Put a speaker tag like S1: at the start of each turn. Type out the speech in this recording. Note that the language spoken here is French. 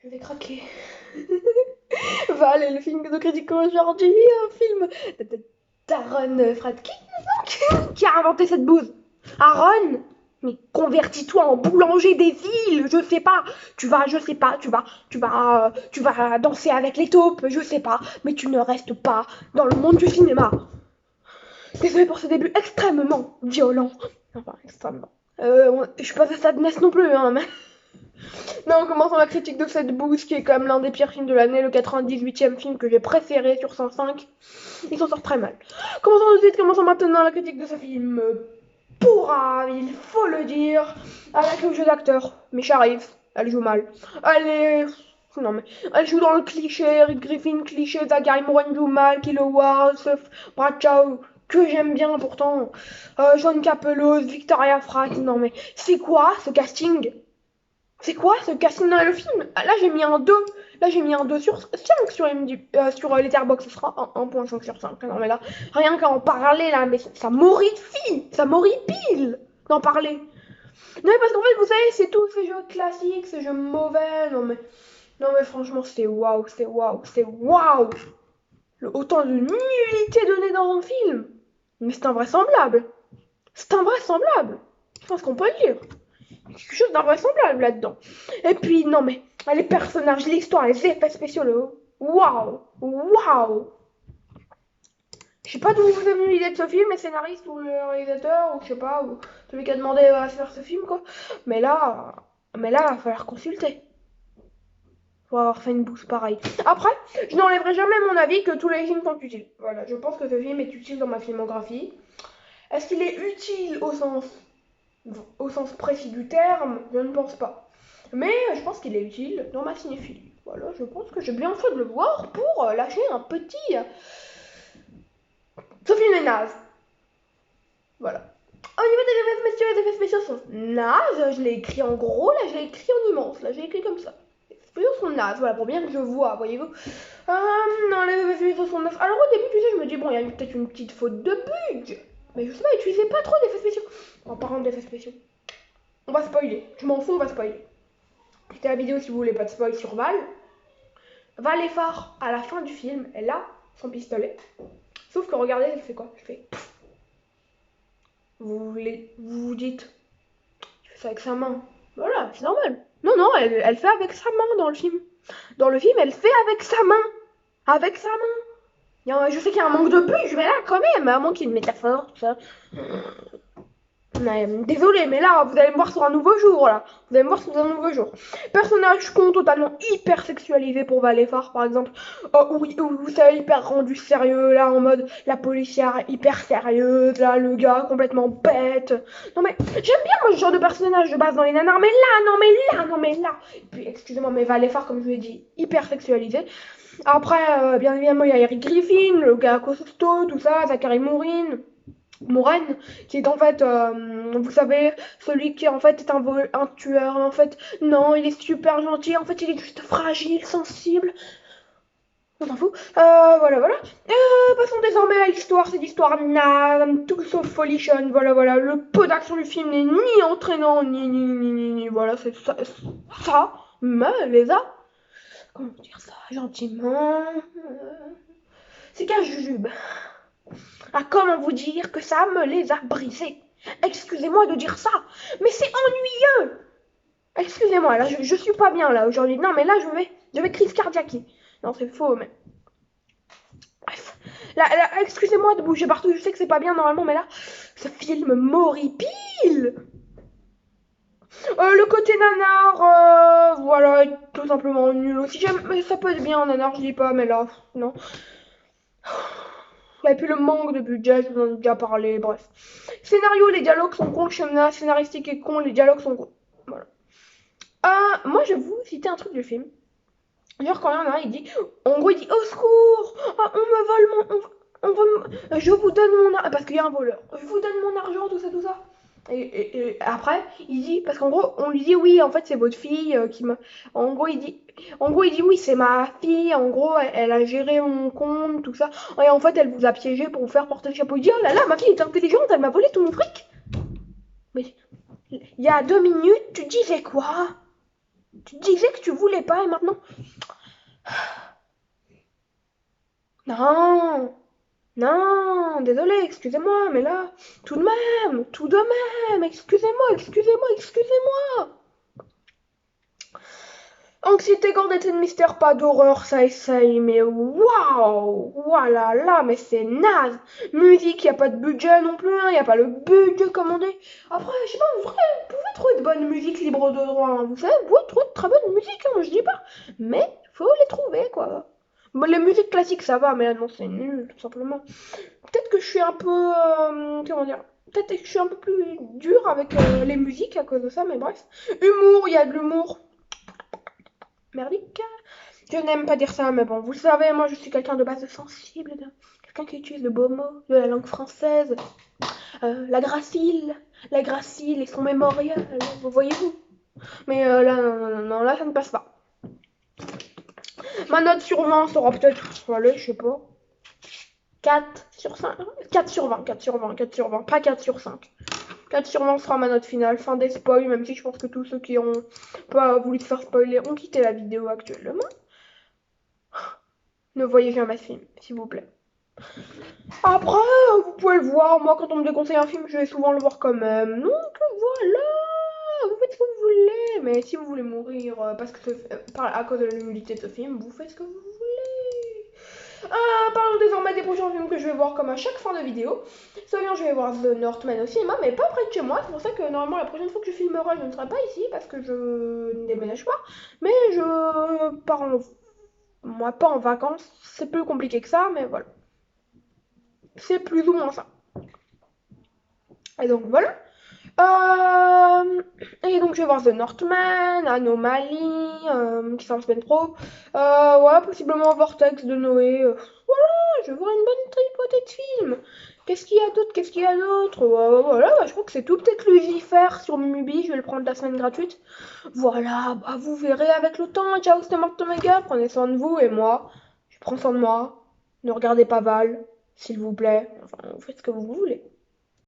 S1: Je vais craquer. Val, le film que nous critiquons aujourd'hui, un film d'Aaron Fradkin, qui a inventé cette bouse. Aaron, mais convertis-toi en boulanger des îles, je sais pas. Je sais pas, tu vas danser avec les taupes, je sais pas. Mais tu ne restes pas dans le monde du cinéma. Désolé pour ce début extrêmement violent. Enfin, extrêmement. Je suis pas à Sadness non plus, hein, mais... Non, commençons la critique de cette bouse qui est quand même l'un des pires films de l'année, le 98e film que j'ai préféré sur 105. Il s'en sort très mal. Commençons maintenant la critique de ce film pourrave, il faut le dire, avec le jeu d'acteur. Mais Sharif, elle joue mal. Elle est... Non mais, elle joue dans le cliché, Eric Griffin cliché, Zachary Moran joue mal, Kilo Wars, Brad Chow, que j'aime bien pourtant, John Capelos, Victoria Pratt, non mais, c'est quoi ce casting? C'est quoi ce casting dans le film? Là j'ai mis un 2. Là j'ai mis un 2 sur 5 sur, sur Letterboxd. Ce sera un 1.5 sur 5. Non mais là, rien qu'à en parler là, mais ça m'horrifie. Ça m'horripile d'en parler. Non mais parce qu'en fait vous savez c'est tous ces jeux classiques, ces jeux mauvais. Non mais franchement c'est waouh, c'est waouh, c'est waouh. Autant de nullité donnée dans un film. Mais c'est invraisemblable. C'est invraisemblable. Je pense qu'on peut le dire. Quelque chose d'invraisemblable là-dedans. Et puis, non mais, les personnages, l'histoire, les effets spéciaux, waouh, waouh. Je sais pas d'où vous avez venu l'idée de ce film, les scénaristes ou le réalisateur, ou je sais pas, ou celui qui a demandé à faire ce film, quoi. Mais là, il va falloir consulter. Faut avoir fait une bouse pareille. Après, je n'enlèverai jamais mon avis que tous les films sont utiles. Voilà, je pense que ce film est utile dans ma filmographie. Est-ce qu'il est utile au sens précis du terme? Je ne pense pas. Mais je pense qu'il est utile dans ma cinéphilie. Voilà, je pense que j'ai bien fait de le voir pour lâcher un petit... Ce film est naze. Voilà. Au niveau des effets spéciaux, les effets spéciaux sont nazes. Je l'ai écrit en gros, là je l'ai écrit en immense. Là j'ai écrit comme ça. Les effets spéciaux sont nazes, voilà, pour bien que je vois, voyez-vous. Non, les effets spéciaux sont nazes. Alors au début, tu sais, je me dis, bon, il y a peut-être une petite faute de budget. Mais je sais pas, utilisez pas trop d'effets spéciaux. En parlant d'effets spéciaux, on va spoiler. Je m'en fous, on va spoiler. C'était la vidéo si vous voulez pas de spoil sur Val. Val est phare à la fin du film, elle a son pistolet. Sauf que regardez, elle fait quoi? Elle fait. Vous dites, tu fais ça avec sa main. Voilà, c'est normal. Non, non, elle fait avec sa main dans le film. Dans le film, elle fait avec sa main. Avec sa main. Je sais qu'il y a un manque de but, mais là, quand même, un manque d'une métaphore, tout ça. Désolé, mais là, vous allez me voir sur un nouveau jour, là. Vous allez me voir sur un nouveau jour. Personnage con totalement hyper sexualisé pour Valéphare, par exemple. Où vous savez, hyper rendu sérieux, là, en mode la policière hyper sérieuse, là, le gars complètement bête. Non, mais j'aime bien, moi, ce genre de personnage de base dans les nanars, mais là, non, mais là, non, mais là. Et puis, excusez-moi, mais Valéphare, comme je vous l'ai dit, hyper sexualisé. Après, bien évidemment, il y a Eric Griffin, le gars costaud, tout ça, Zachary Moran, qui est en fait, vous savez, celui qui en fait est un tueur. En fait, non, il est super gentil. En fait, il est juste fragile, sensible. On s'en fout. Voilà, voilà. Passons désormais à l'histoire. C'est l'histoire naze, tout sauf folichonne. Voilà, voilà. Le peu d'action du film n'est ni entraînant, ni. Voilà, c'est ça. Ça me les a. Comment dire ça gentiment? C'est qu'un jujube. Ah, comment vous dire que ça me les a brisés? Excusez-moi de dire ça, mais c'est ennuyeux. Excusez-moi, là, je suis pas bien, là, aujourd'hui. Non, mais là, je vais crise cardiaque. Non, c'est faux, mais... Bref. Là, excusez-moi de bouger partout, je sais que c'est pas bien, normalement, mais là, ce film m'horripile. Le côté nanar, voilà, est tout simplement nul aussi. Mais ça peut être bien, nanar, je dis pas, mais là, non. Et puis le manque de budget, je vous en ai déjà parlé, bref. Scénario, les dialogues sont cons, le schéma scénaristique est con, les dialogues sont cons. Voilà. Moi, je vais vous citer un truc du film. Genre, quand il y en a un, il dit, en gros, il dit, au secours, on me vole je vous donne mon argent, parce qu'il y a un voleur, je vous donne mon argent, tout ça, tout ça. Et après, il dit, parce qu'en gros, on lui dit, oui, en fait, c'est votre fille qui m'a. En gros, il dit, oui, c'est ma fille, en gros, elle a géré mon compte, tout ça. Et en fait, elle vous a piégé pour vous faire porter le chapeau. Il dit, oh là là, ma fille est intelligente, elle m'a volé tout mon fric. Mais il y a 2 minutes, tu disais quoi? Tu disais que tu voulais pas et maintenant... Non, non, désolé, excusez-moi, mais là, tout de même, excusez-moi. Anxiété, Gordette Mystère, pas d'horreur, ça essaye, mais waouh, voilà, là, mais c'est naze. Musique, y a pas de budget non plus, hein, y a pas le budget commandé. Après, je sais pas, vous pouvez trouver de bonne musique libre de droit, hein, vous savez, vous pouvez trouver de très bonne musique, hein, je dis pas, mais faut les trouver, quoi. Bon, les musiques classiques, ça va, mais là, non, c'est nul, tout simplement. Peut-être que je suis un peu, comment dire, peut-être que je suis un peu plus dur avec les musiques à cause de ça, mais bref. Humour, il y a de l'humour. Merdique. Je n'aime pas dire ça, mais bon, vous le savez, moi je suis quelqu'un de base sensible, quelqu'un qui utilise de beaux mots, de la langue française, la gracile et son mémorial, vous voyez-vous. Mais là, non, là ça ne passe pas. Ma note sur 20 sera peut-être, allez, je sais pas, 4 sur 5, 4 sur 20, 4 sur 20, 4 sur 20, pas 4 sur 5. 4 sur 20 sera ma note finale, fin des spoils, même si je pense que tous ceux qui ont pas voulu se faire spoiler ont quitté la vidéo actuellement. Ne voyez jamais ce film, s'il vous plaît. Après, vous pouvez le voir, moi quand on me déconseille un film, je vais souvent le voir quand même. Donc voilà, vous faites ce que vous voulez. Mais si vous voulez mourir parce que à cause de la nullité de ce film, vous faites ce que vous voulez. Parlons désormais des prochains films que je vais voir comme à chaque fin de vidéo. Soit bien je vais voir The Northman au cinéma, mais pas près de chez moi. C'est pour ça que normalement la prochaine fois que je filmerai, je ne serai pas ici parce que je ne déménage pas. Mais je pars moi pas en vacances. C'est plus compliqué que ça, mais voilà. C'est plus ou moins ça. Et donc voilà. Et donc je vais voir The Northman, Anomaly, qui sort en semaine pro. Voilà, possiblement Vortex de Noé. Voilà, je vais voir une bonne tripotée de films. Qu'est-ce qu'il y a d'autre? Voilà, je crois que c'est tout. Peut-être Lucifer sur Mubi, je vais le prendre la semaine gratuite. Voilà, bah vous verrez avec le temps. Ciao, c'était Marthe Omega, prenez soin de vous et moi. Je prends soin de moi. Ne regardez pas Val, s'il vous plaît. Enfin, vous faites ce que vous voulez.